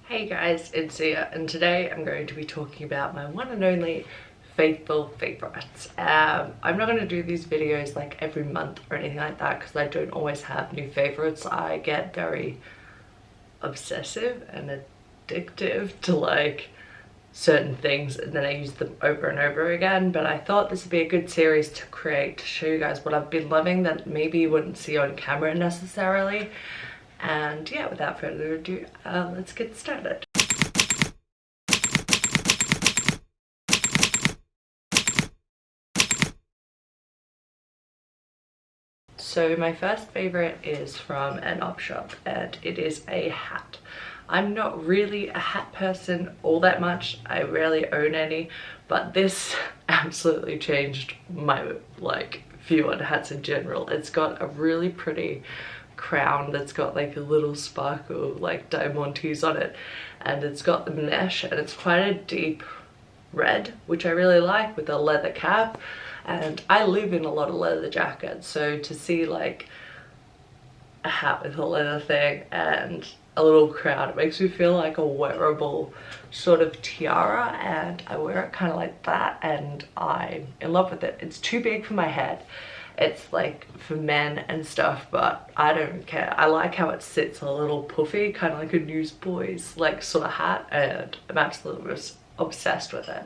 Hey guys, it's Zia, and today I'm going to be talking about my one and only faithful favorites. I'm not going to do these videos like every month or anything like that because I don't always have new favorites. I get very obsessive and addictive to like certain things and then I use them over and over again, but I thought this would be a good series to create to show you guys what I've been loving that maybe you wouldn't see on camera necessarily. And yeah, without further ado, let's get started. So my first favorite is from an op shop and it is a hat. I'm not really a hat person all that much. I rarely own any, but this absolutely changed my view on hats in general. It's got a really pretty crown that's got like a little sparkle like diamantes on it, and it's got the mesh and it's quite a deep red, which I really like, with a leather cap. And I live in a lot of leather jackets, so to see like a hat with a leather thing and a little crown, it makes me feel like a wearable sort of tiara, and I wear it kind of like that and I'm in love with it. It's too big for my head. It's like for men and stuff, but I don't care. I like how it sits a little puffy, kind of like a newsboy's like sort of hat, and I'm absolutely obsessed with it.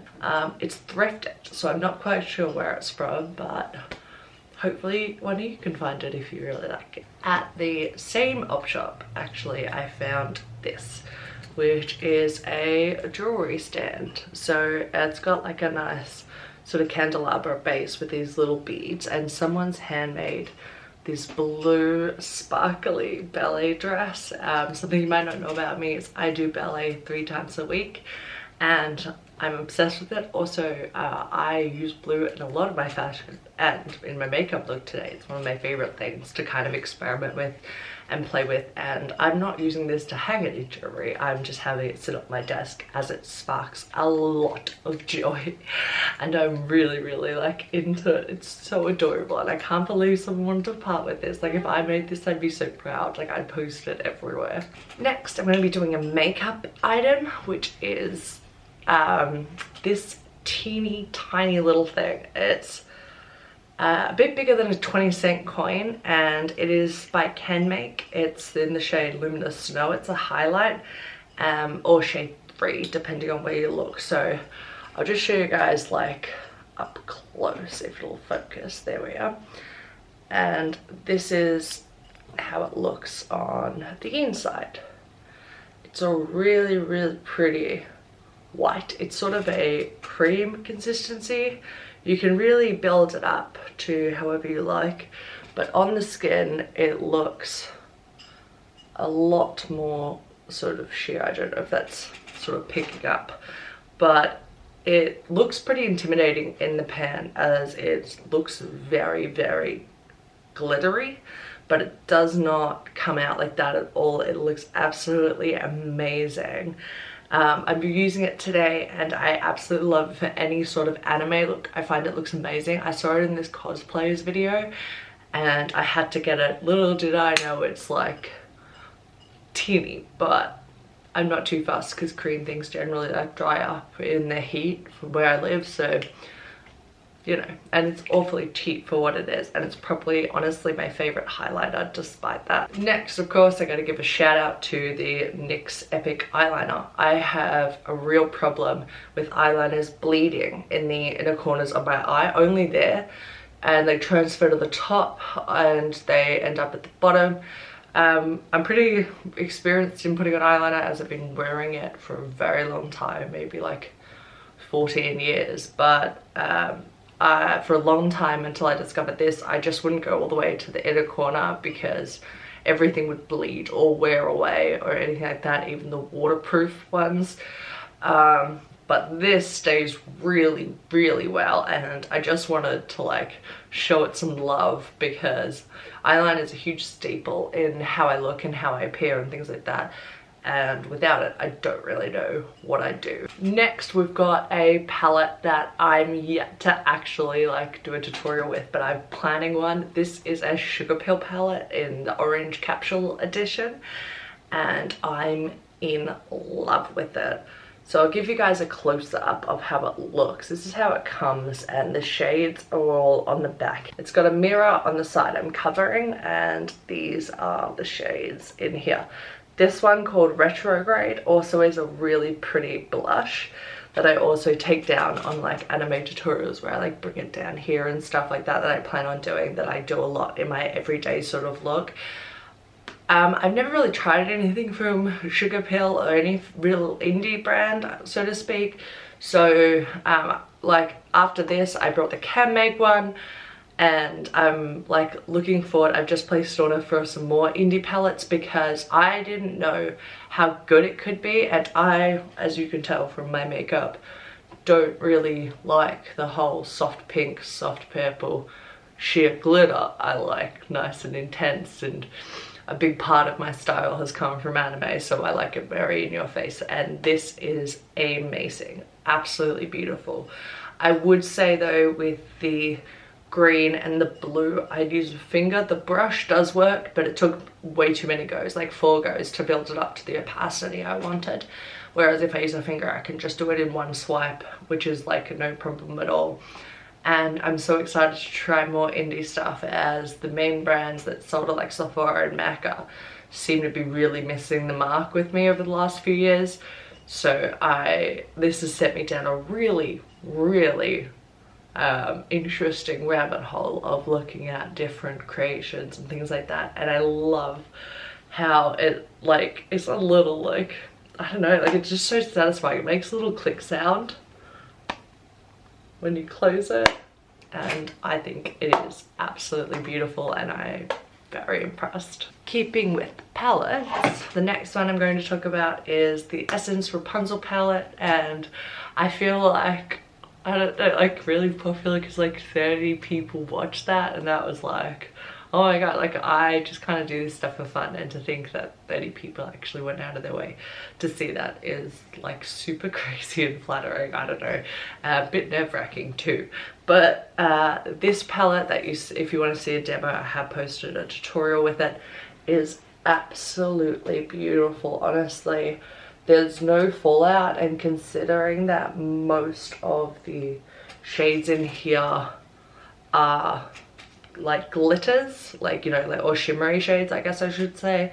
It's thrifted, so I'm not quite sure where it's from, but hopefully one of you can find it if you really like it. At the same op shop, actually, I found this, which is a jewelry stand. So it's got like a nice sort of candelabra base with these little beads, and someone's handmade this blue sparkly ballet dress. Something you might not know about me is I do ballet 3 times a week and I'm obsessed with it. Also, I use blue in a lot of my fashion and in my makeup look today. It's one of my favorite things to kind of experiment with and play with, and I'm not using this to hang any jewelry. I'm just having it sit on my desk as it sparks a lot of joy, and I'm really like into it. It's so adorable and I can't believe someone wanted to part with this. Like if I made this, I'd be so proud. Like I'd post it everywhere. Next, I'm going to be doing a makeup item, which is this teeny tiny little thing. It's a bit bigger than a 20-cent coin, and it is by Canmake. It's in the shade Luminous Snow. It's a highlight or shade 3 depending on where you look. So I'll just show you guys like up close if it'll focus. There we are. And this is how it looks on the inside. It's a really pretty white. It's sort of a cream consistency. You can really build it up to however you like, but on the skin it looks a lot more sort of sheer. I don't know if that's sort of picking up, but it looks pretty intimidating in the pan as it looks very glittery, but it does not come out like that at all. It looks absolutely amazing. I've been using it today and I absolutely love it for any sort of anime look. I find it looks amazing. I saw it in this cosplayers video and I had to get it. Little did I know it's like teeny, but I'm not too fussed because cream things generally like dry up in the heat from where I live, so you know, and it's awfully cheap for what it is, and it's probably honestly my favorite highlighter despite that. Next, of course, I gotta give a shout out to the NYX Epic Eyeliner. I have a real problem with eyeliners bleeding in the inner corners of my eye, only there, and they transfer to the top and they end up at the bottom. I'm pretty experienced in putting on eyeliner as I've been wearing it for a very long time, maybe like 14 years, but for a long time until I discovered this, I just wouldn't go all the way to the inner corner because everything would bleed or wear away or anything like that, even the waterproof ones. But this stays really well, and I just wanted to like show it some love because eyeliner is a huge staple in how I look and how I appear and things like that, and without it I don't really know what I do. Next, we've got a palette that I'm yet to actually like do a tutorial with, but I'm planning one. This is a Sugarpill palette in the orange capsule edition, and I'm in love with it. So I'll give you guys a close-up of how it looks. This is how it comes, and the shades are all on the back. It's got a mirror on the side I'm covering, and these are the shades in here. This one, called Retrograde, also is a really pretty blush that I also take down on like anime tutorials, where I like bring it down here and stuff like that, that I plan on doing, that I do a lot in my everyday sort of look. I've never really tried anything from Sugarpill or any real indie brand, so to speak. So like after this, I brought the Canmake one, and I'm like looking forward. I've just placed an order for some more indie palettes because I didn't know how good it could be, and I, as you can tell from my makeup, don't really like the whole soft pink, soft purple, sheer glitter. I like nice and intense, and a big part of my style has come from anime, so I like it very in your face, and this is amazing, absolutely beautiful. I would say though, with the green and the blue, I'd use a finger. The brush does work, but it took way too many goes, like 4 goes, to build it up to the opacity I wanted. Whereas if I use a finger, I can just do it in one swipe, which is like no problem at all. And I'm so excited to try more indie stuff, as the main brands that sold at like Sephora and Mecca seem to be really missing the mark with me over the last few years. So this has set me down a really interesting rabbit hole of looking at different creations and things like that. And I love how it like, it's a little like, I don't know, like it's just so satisfying. It makes a little click sound when you close it, and I think it is absolutely beautiful, and I'm very impressed. Keeping with palettes, the next one I'm going to talk about is the Essence Rapunzel palette, and I feel like, I don't know, like really popular because like 30 people watched that, and that was like, oh my god, like I just kind of do this stuff for fun, and to think that 30 people actually went out of their way to see that is like super crazy and flattering. I don't know, a bit nerve-wracking too. But this palette that if you want to see a demo, I have posted a tutorial with it, is absolutely beautiful, honestly. There's no fallout, and considering that most of the shades in here are like glitters, like, you know, like, or shimmery shades, I guess I should say,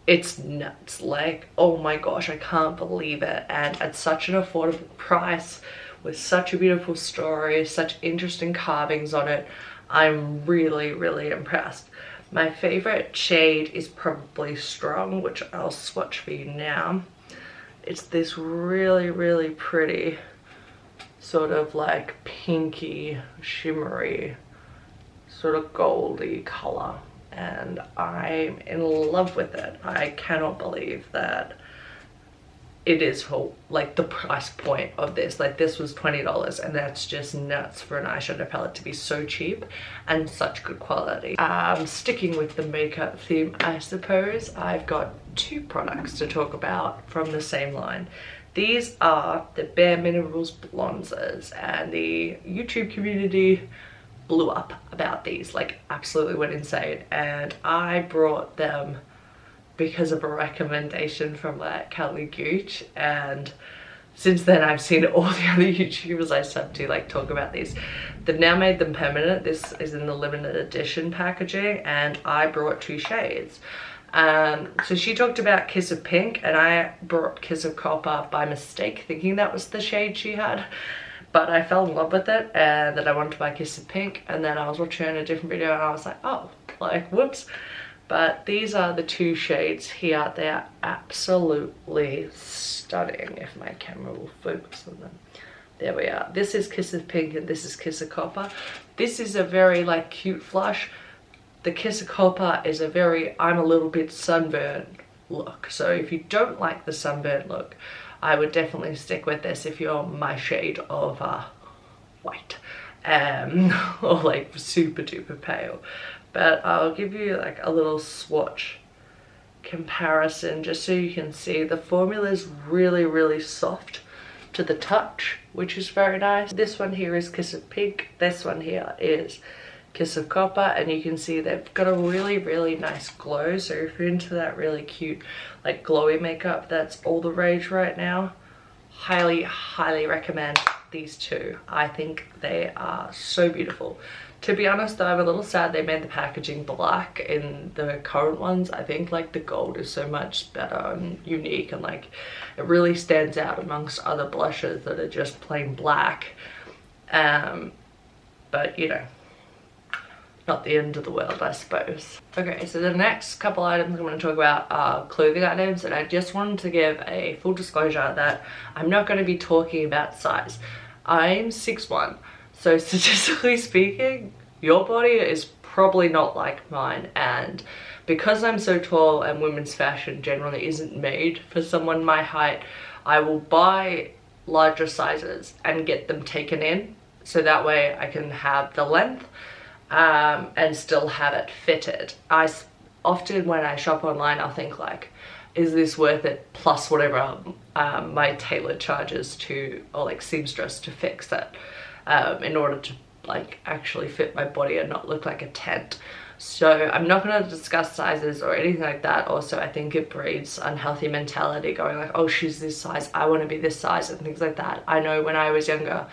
it's nuts. Like, oh my gosh, I can't believe it. And at such an affordable price, with such a beautiful story, such interesting carvings on it, I'm really impressed. My favorite shade is probably Strong, which I'll swatch for you now. It's this really pretty sort of like pinky, shimmery, sort of goldy color, and I'm in love with it. I cannot believe that it is for like the price point of this. Like, this was $20, and that's just nuts for an eyeshadow palette to be so cheap and such good quality. Sticking with the makeup theme, I suppose, I've got 2 products to talk about from the same line. These are the BareMinerals Blonzers, and the YouTube community blew up about these, like absolutely went insane, and I brought them because of a recommendation from Kelly Gooch, and since then I've seen all the other YouTubers I sub to like talk about these. They've now made them permanent. This is in the limited edition packaging, and I brought 2 shades. So she talked about Kiss of Pink, and I brought Kiss of Copper by mistake, thinking that was the shade she had. But I fell in love with it, and then I wanted to buy Kiss of Pink, and then I was watching a different video and I was like, oh, like whoops. But these are the 2 shades here. They are absolutely stunning, if my camera will focus on them. There we are. This is Kiss of Pink, and this is Kiss of Copper. This is a very like cute flush. The Kiss of Copper is a very, I'm a little bit sunburned look. So if you don't like the sunburned look, I would definitely stick with this if you're my shade of white, or like super duper pale. But I'll give you like a little swatch comparison just so you can see. The formula is really soft to the touch, which is very nice. This one here is Kiss of Pink. This one here is Kiss of Copper, and you can see they've got a really nice glow. So if you're into that really cute like glowy makeup, that's all the rage right now. Highly recommend these two. I think they are so beautiful. To be honest though, I'm a little sad they made the packaging black in the current ones. I think like the gold is so much better and unique, and like it really stands out amongst other blushes that are just plain black. But you know, not the end of the world, I suppose. Okay, so the next couple items I'm going to talk about are clothing items, and I just wanted to give a full disclosure that I'm not going to be talking about size. I'm 6'1", so statistically speaking, your body is probably not like mine, and because I'm so tall and women's fashion generally isn't made for someone my height, I will buy larger sizes and get them taken in, so that way I can have the length and still have it fitted. I often, when I shop online, I'll think like, is this worth it plus whatever my tailor charges to, or like seamstress to fix it, in order to like actually fit my body and not look like a tent. So I'm not going to discuss sizes or anything like that. Also, I think it breeds unhealthy mentality, going like, oh, she's this size, I want to be this size, and things like that. I know when I was younger,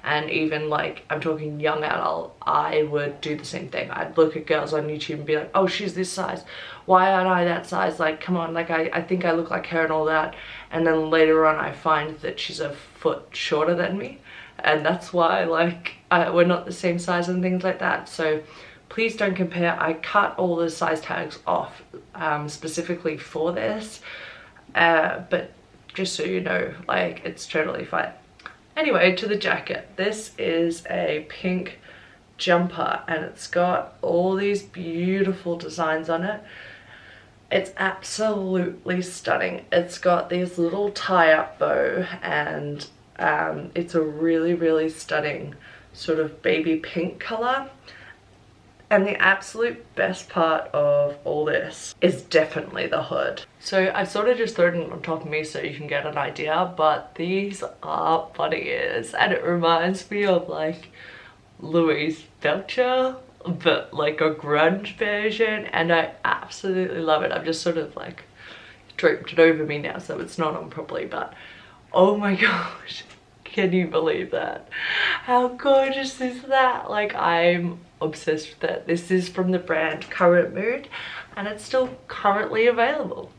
and even like I'm talking young adult, I would do the same thing. I'd look at girls on YouTube and be like, oh, she's this size, why aren't I that size? Like, come on, like I think I look like her and all that. And then later on I find that she's a foot shorter than me, and that's why like we're not the same size and things like that. So please don't compare. I cut all the size tags off specifically for this, but just so you know, like it's totally fine. Anyway, to the jacket. This is a pink jumper, and it's got all these beautiful designs on it. It's absolutely stunning. It's got these little tie-up bow, and it's a really stunning sort of baby pink color. And the absolute best part of all this is definitely the hood. So I've sort of just thrown it on top of me so you can get an idea, but these are bunny ears, and it reminds me of like Louise Belcher, but like a grunge version, and I absolutely love it. I've just sort of like draped it over me now so it's not on properly, but oh my gosh, can you believe that? How gorgeous is that? Like, I'm obsessed with it. This is from the brand Current Mood, and it's still currently available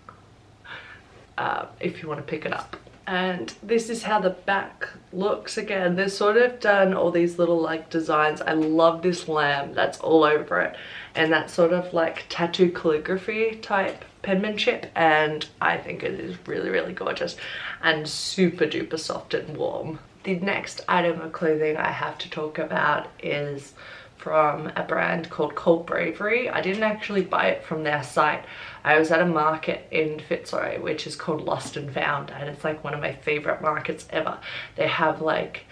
if you want to pick it up. And this is how the back looks. Again, they've sort of done all these little like designs. I love this lamb that's all over it, and that sort of like tattoo calligraphy type penmanship, and I think it is really gorgeous and super duper soft and warm. The next item of clothing I have to talk about is from a brand called Bravery. I didn't actually buy it from their site. I was at a market in Fitzroy which is called Lost and Found, and it's like one of my favorite markets ever. They have like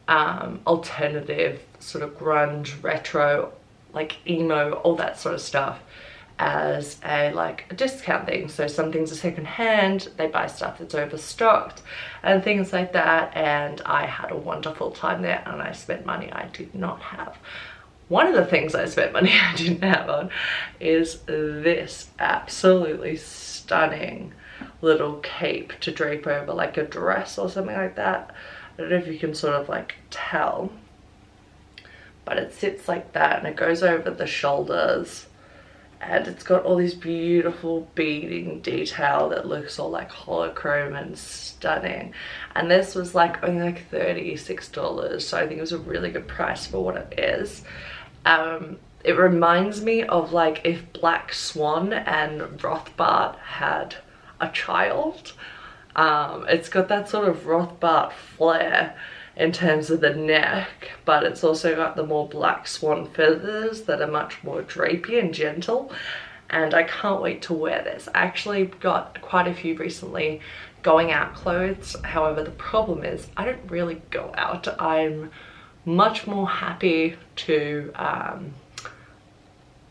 alternative sort of grunge, retro, like emo, all that sort of stuff as a discount thing. So some things are second hand, they buy stuff that's overstocked and things like that, and I had a wonderful time there, and I spent money I did not have. One of the things I spent money I didn't have on is this absolutely stunning little cape to drape over like a dress or something like that. I don't know if you can sort of like tell, but it sits like that and it goes over the shoulders, and it's got all this beautiful beading detail that looks all like holochrome and stunning. And this was like only like $36, so I think it was a really good price for what it is. It reminds me of like if Black Swan and Rothbart had a child. It's got that sort of Rothbart flair in terms of the neck, but it's also got the more Black Swan feathers that are much more drapey and gentle, and I can't wait to wear this. I actually got quite a few recently going out clothes. However, the problem is I don't really go out. I'm much more happy to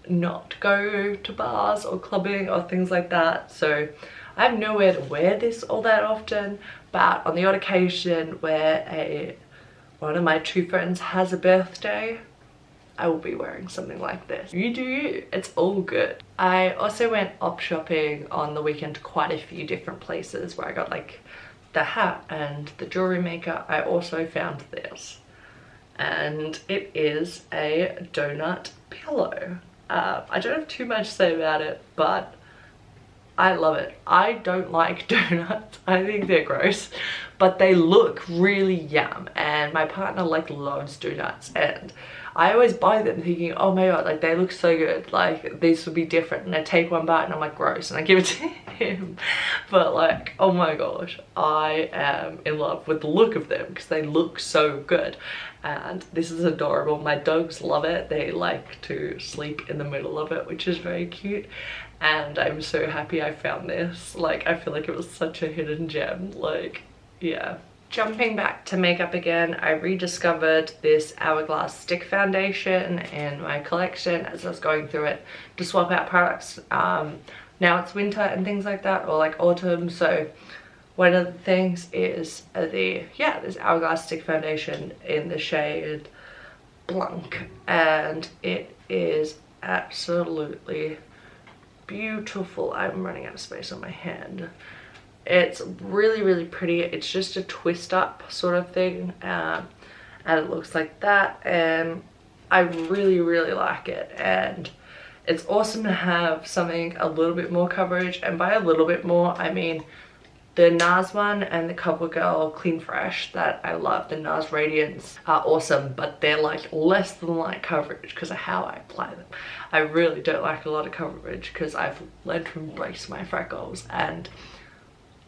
not go to bars or clubbing or things like that, so I have nowhere to wear this all that often. But on the odd occasion where one of my two friends has a birthday, I will be wearing something like this. You do you, it's all good. I also went op shopping on the weekend to quite a few different places where I got like the hat and the jewelry maker. I also found this, and it is a donut pillow. I don't have too much to say about it, but I love it. I don't like donuts. I think they're gross, but they look really yum, and my partner like loves donuts, and I always buy them thinking, oh my god, like they look so good, like these would be different, and I take one bite and I'm like, gross, and I give it to him. But like, oh my gosh, I am in love with the look of them because they look so good. And this is adorable. My dogs love it. They like to sleep in the middle of it, which is very cute, and I'm so happy I found this. Like, I feel like it was such a hidden gem. Like, yeah. Jumping back to makeup again, I rediscovered this Hourglass stick foundation in my collection as I was going through it to swap out products. Now it's winter and things like that, or like autumn, so one of the things is this Hourglass stick foundation in the shade Blanc, and it is absolutely beautiful. I'm running out of space on my hand. It's really, really pretty. It's just a twist up sort of thing, and it looks like that, and I really, really like it. And it's awesome to have something a little bit more coverage, and by a little bit more I mean the Nars one and the CoverGirl Clean Fresh that I love, the Nars Radiance, are awesome, but they're like less than light coverage because of how I apply them. I really don't like a lot of coverage because I've learned to embrace my freckles, and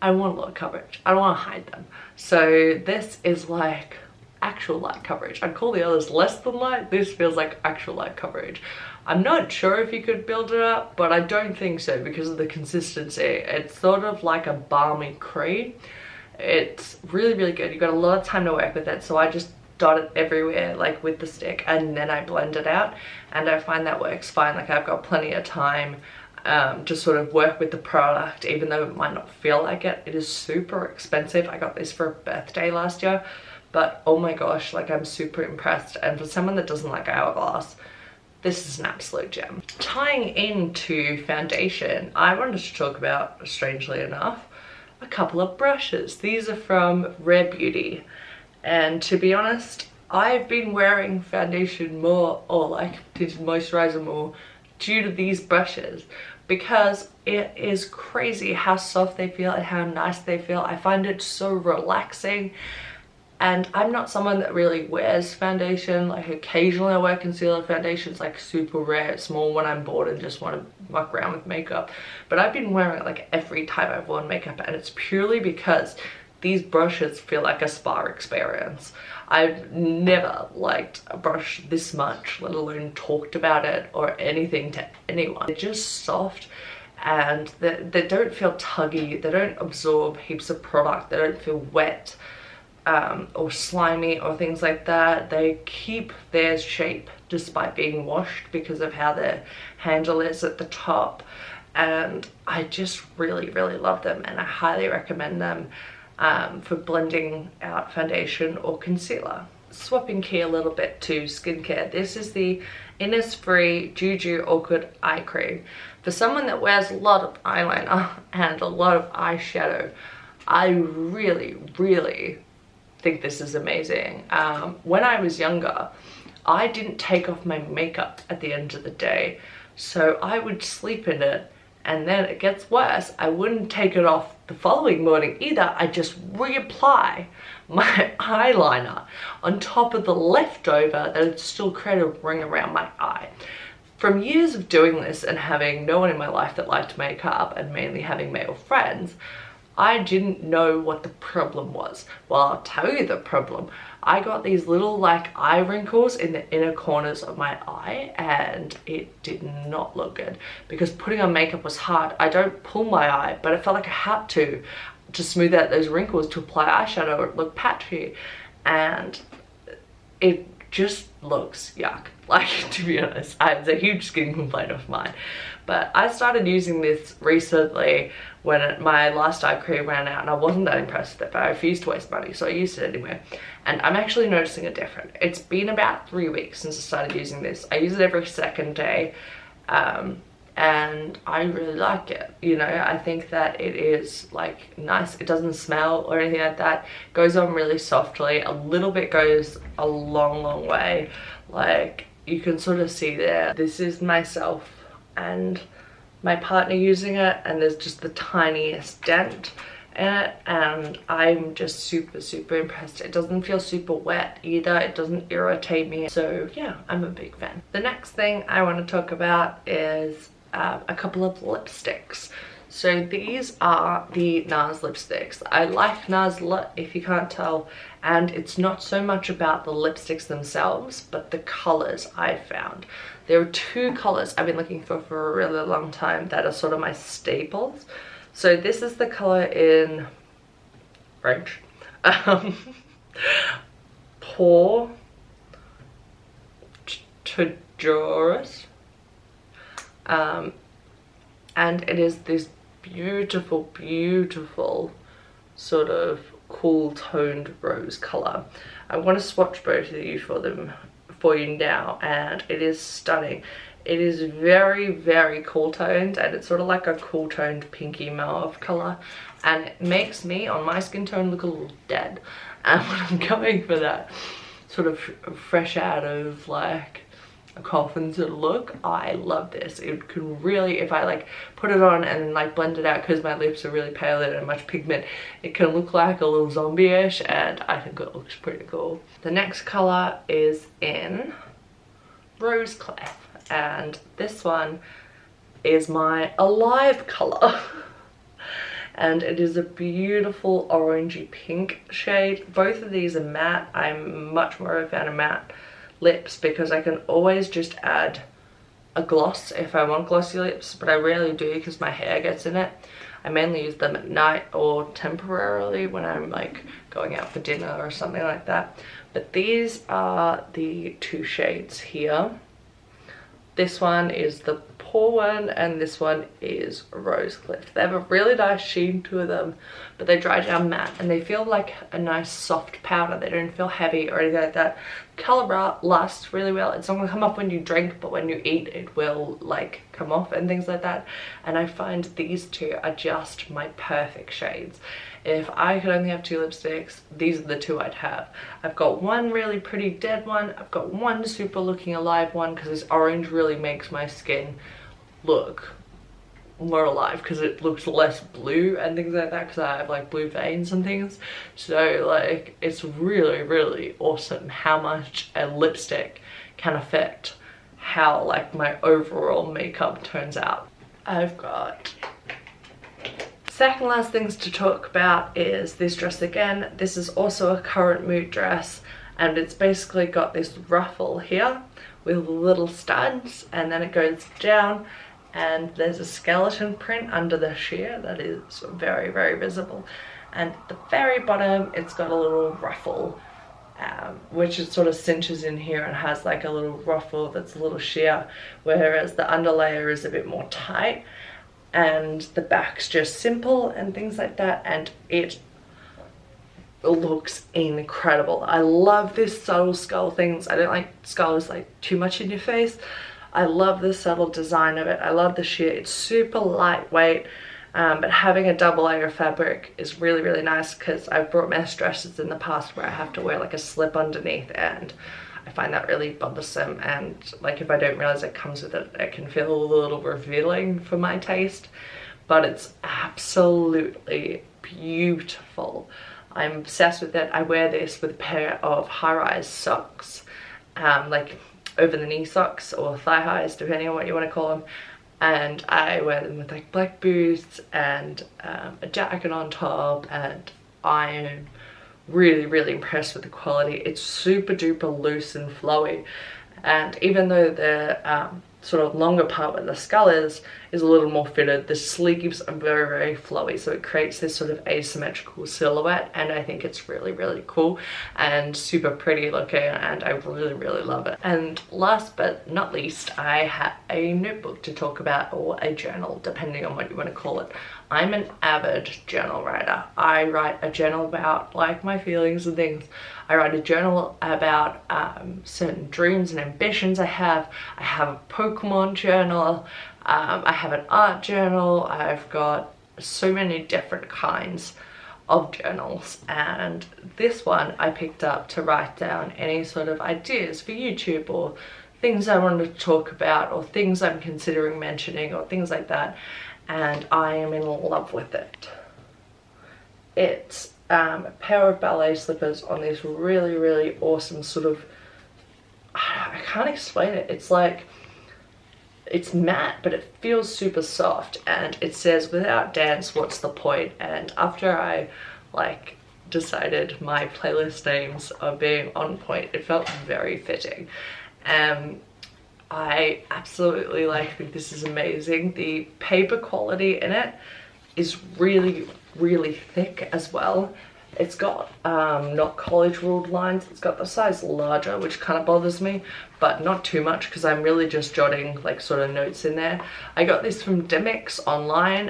I want a lot of coverage. I don't want to hide them. So this is like actual light coverage. I'd call the others less than light. This feels like actual light coverage. I'm not sure if you could build it up, but I don't think so because of the consistency. It's sort of like a balmy cream. It's really, really good. You've got a lot of time to work with it, so I just dot it everywhere like with the stick, and then I blend it out, and I find that works fine. Like, I've got plenty of time to sort of work with the product, even though it might not feel like it. It is super expensive. I got this for a birthday last year, but oh my gosh, like I'm super impressed. And for someone that doesn't like Hourglass, this is an absolute gem. Tying into foundation, I wanted to talk about, strangely enough, a couple of brushes. These are from Rare Beauty, and to be honest, I've been wearing foundation more, or like tinted moisturizer more, due to these brushes, because it is crazy how soft they feel and how nice they feel. I find it so relaxing, and I'm not someone that really wears foundation. Like, occasionally I wear concealer. Foundation's like super rare. It's more when I'm bored and just want to muck around with makeup, but I've been wearing it like every time I've worn makeup, and it's purely because these brushes feel like a spa experience. I've never liked a brush this much, let alone talked about it or anything to anyone. They're just soft, and they don't feel tuggy. They don't absorb heaps of product. They don't feel wet or slimy or things like that. They keep their shape despite being washed because of how their handle is at the top, and I just really, really love them, and I highly recommend them for blending out foundation or concealer. Swapping key a little bit to skincare, this is the Innisfree Juju Awkward Eye Cream. For someone that wears a lot of eyeliner and a lot of eyeshadow, I really, really think this is amazing. When I was younger, I didn't take off my makeup at the end of the day, so I would sleep in it, and then it gets worse, I wouldn't take it off the following morning either. I just reapply my eyeliner on top of the leftover that had still created a ring around my eye. From years of doing this and having no one in my life that liked makeup, and mainly having male friends, I didn't know what the problem was. Well, I'll tell you the problem. I got these little like eye wrinkles in the inner corners of my eye, and it did not look good because putting on makeup was hard. I don't pull my eye, but it felt like I had to smooth out those wrinkles to apply eyeshadow or it looked patchy, and it just looks yuck. Like, to be honest, it's a huge skin complaint of mine. But I started using this recently when my last eye cream ran out, and I wasn't that impressed with it, but I refused to waste money, so I used it anyway. And I'm actually noticing a difference. It's been about 3 weeks since I started using this. I use it every second day, and I really like it. You know, I think that it is like nice. It doesn't smell or anything like that. It goes on really softly. A little bit goes a long way. Like, you can sort of see there, this is myself and my partner using it, and there's just the tiniest dent in it, and I'm just super impressed. It doesn't feel super wet either. It doesn't irritate me. So yeah, I'm a big fan. The next thing I want to talk about is a couple of lipsticks. So these are the Nars lipsticks. I like Nars a lot, if you can't tell, and it's not so much about the lipsticks themselves, but the colors I found. There are 2 colors I've been looking for a really long time that are sort of my staples. So this is the color in French. Toujours. And it is this beautiful sort of cool toned rose color. I want to swatch both of you for you now, and it is stunning. It is very cool toned, and it's sort of like a cool toned pinky mauve color, and it makes me on my skin tone look a little dead. And when I'm going for that sort of fresh out of like a coffin sort of look, I love this. It can really, if I like put it on and like blend it out, because my lips are really pale and don't much pigment, it can look like a little zombie-ish, and I think it looks pretty cool. The next color is in Rose Clef, and this one is my Alive color. And it is a beautiful orangey pink shade. Both of these are matte. I'm much more of a fan of matte lips because I can always just add a gloss if I want glossy lips, but I rarely do because my hair gets in it. I mainly use them at night or temporarily when I'm like going out for dinner or something like that. But these are the 2 shades here. This one is the Pour one, and this one is Rose Cliff. They have a really nice sheen to them, but they dry down matte and they feel like a nice soft powder. They don't feel heavy or anything like that. Color lasts really well. It's not gonna come off when you drink, but when you eat it will like come off and things like that. And I find these 2 are just my perfect shades. If I could only have 2 lipsticks, these are the 2 I'd have. I've got one really pretty dead one. I've got one super looking alive one, because this orange really makes my skin look more alive because it looks less blue and things like that, because I have like blue veins and things. So like, it's really awesome how much a lipstick can affect how like my overall makeup turns out. I've got second last things to talk about is this dress again. This is also a current mood dress, and it's basically got this ruffle here with little studs, and then it goes down, and there's a skeleton print under the sheer that is very visible. And at the very bottom it's got a little ruffle, which it sort of cinches in here and has like a little ruffle that's a little sheer, whereas the underlayer is a bit more tight, and the back's just simple and things like that, and it looks incredible. I love this subtle skull things. I don't like skulls like too much in your face. I love the subtle design of it. I love the sheer. It's super lightweight, but having a double layer of fabric is really nice, because I've brought mesh dresses in the past where I have to wear like a slip underneath, and I find that really bothersome, and like if I don't realize it comes with it, it can feel a little revealing for my taste. But it's absolutely beautiful. I'm obsessed with it. I wear this with a pair of high-rise socks, like over the knee socks or thigh highs, depending on what you want to call them, and I wear them with like black boots and a jacket on top, and I am really impressed with the quality. It's super duper loose and flowy, and even though the sort of longer part where the skull is a little more fitted. The sleeves are very, very flowy, so it creates this sort of asymmetrical silhouette, and I think it's really, really cool and super pretty looking, and I really, really love it. And last but not least, I have a notebook to talk about, or a journal, depending on what you want to call it. I'm an avid journal writer. I write a journal about like my feelings and things. I write a journal about certain dreams and ambitions I have. I have a Pokemon journal. I have an art journal. I've got so many different kinds of journals, and this one I picked up to write down any sort of ideas for YouTube, or things I wanted to talk about, or things I'm considering mentioning, or things like that, and I am in love with it. It's a pair of ballet slippers on this really, really awesome sort of, I can't explain it, it's like, it's matte, but it feels super soft, and it says, without dance, what's the point? And after I like decided my playlist names are being on point, it felt very fitting. I absolutely think this is amazing. The paper quality in it is really, really thick as well. It's got not college ruled lines. It's got the size larger, which kind of bothers me, but not too much because I'm really just jotting like sort of notes in there. I got this from Demix online,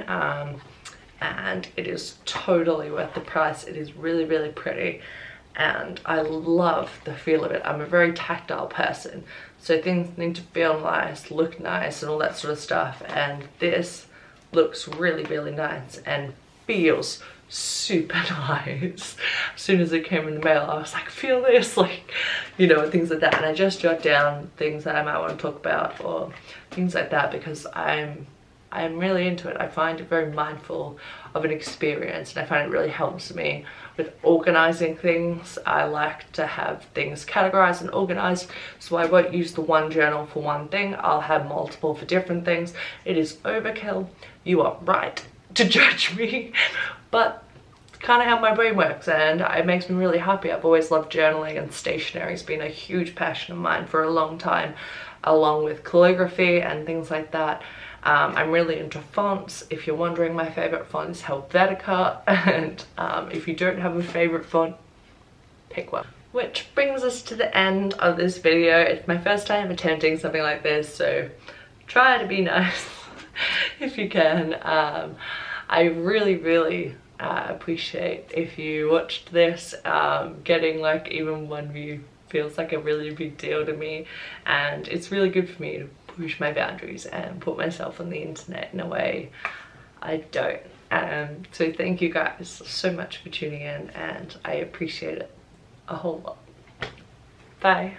and it is totally worth the price. It is really, really pretty, and I love the feel of it. I'm a very tactile person, so things need to feel nice, look nice, and all that sort of stuff, and this looks really, really nice and feels super nice. As soon as it came in the mail, I was like, feel this, like, you know, and things like that. And I just jot down things that I might want to talk about, or things like that, because I'm really into it. I find it very mindful of an experience, and I find it really helps me with organizing things. I like to have things categorized and organized, so I won't use the one journal for one thing. I'll have multiple for different things. It is overkill. You are right to judge me, but it's kind of how my brain works, and it makes me really happy. I've always loved journaling, and stationery has been a huge passion of mine for a long time, along with calligraphy and things like that. I'm really into fonts. If you're wondering, my favorite font is Helvetica, and if you don't have a favorite font, pick one. Which brings us to the end of this video. It's my first time attempting something like this, so try to be nice if you can. I really, really appreciate if you watched this. Getting like even one view feels like a really big deal to me, and it's really good for me to push my boundaries and put myself on the internet in a way I don't. So thank you guys so much for tuning in, and I appreciate it a whole lot. Bye.